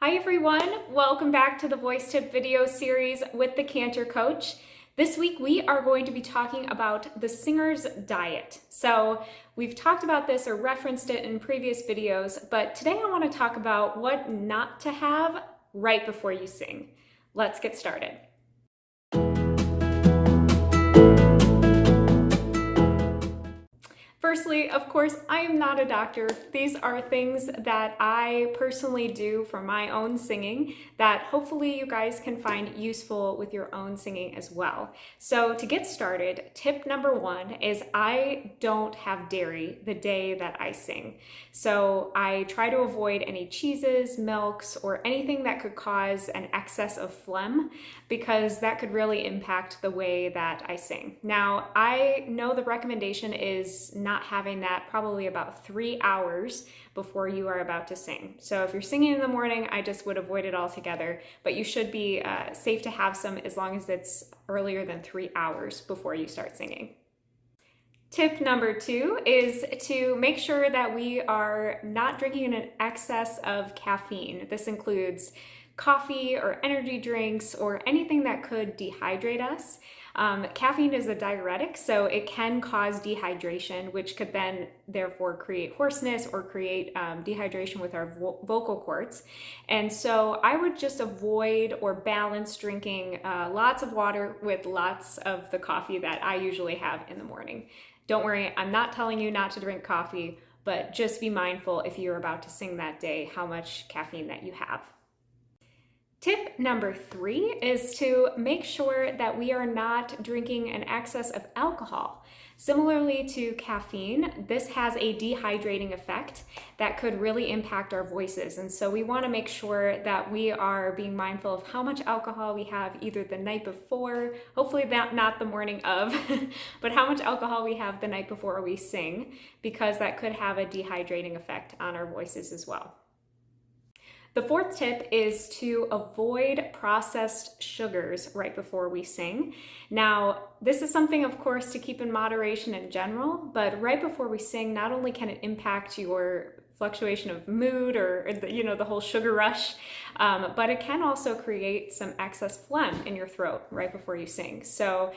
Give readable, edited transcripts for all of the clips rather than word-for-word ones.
Hi everyone, welcome back to the voice tip video series with the Cantor Coach. This week we are going to be talking about the singer's diet. So we've talked about this or referenced it in previous videos, but today I want to talk about what not to have right before you sing. Let's get started. Firstly, of course, I am not a doctor. These are things that I personally do for my own singing that hopefully you guys can find useful with your own singing as well. So to get started, tip number one is I don't have dairy the day that I sing. So I try to avoid any cheeses, milks, or anything that could cause an excess of phlegm because that could really impact the way that I sing. Now, I know the recommendation is not having that probably about 3 hours before you are about to sing. So if you're singing in the morning, I just would avoid it altogether, but you should be safe to have some as long as it's earlier than 3 hours before you start singing. Tip number two is to make sure that we are not drinking an excess of caffeine. This includes coffee or energy drinks or anything that could dehydrate us. Caffeine is a diuretic, so it can cause dehydration, which could then therefore create hoarseness or create dehydration with our vocal cords. And so I would just avoid or balance drinking lots of water with lots of the coffee that I usually have in the morning. Don't worry, I'm not telling you not to drink coffee, but just be mindful if you're about to sing that day how much caffeine that you have. Tip number three is to make sure that we are not drinking an excess of alcohol. Similarly to caffeine, this has a dehydrating effect that could really impact our voices. And so we want to make sure that we are being mindful of how much alcohol we have either the night before, hopefully not the morning of, but how much alcohol we have the night before we sing, because that could have a dehydrating effect on our voices as well. The fourth tip is to avoid processed sugars right before we sing. Now, this is something, of course, to keep in moderation in general, but right before we sing, not only can it impact your fluctuation of mood or the whole sugar rush, but it can also create some excess phlegm in your throat right before you sing. So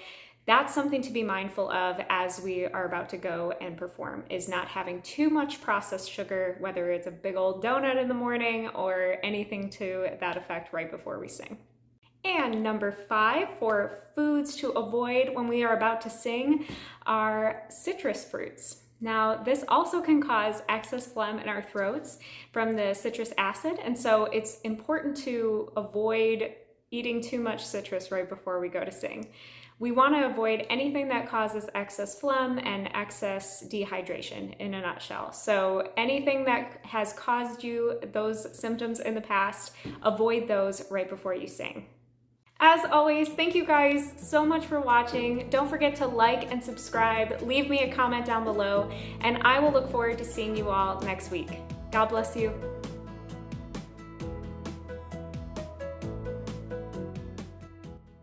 that's something to be mindful of as we are about to go and perform, is not having too much processed sugar, whether it's a big old donut in the morning or anything to that effect right before we sing. And number five, for foods to avoid when we are about to sing, are citrus fruits. Now, this also can cause excess phlegm in our throats from the citrus acid, and so it's important to avoid eating too much citrus right before we go to sing. We want to avoid anything that causes excess phlegm and excess dehydration in a nutshell. So anything that has caused you those symptoms in the past, avoid those right before you sing. As always, thank you guys so much for watching. Don't forget to like and subscribe, leave me a comment down below, and I will look forward to seeing you all next week. God bless you.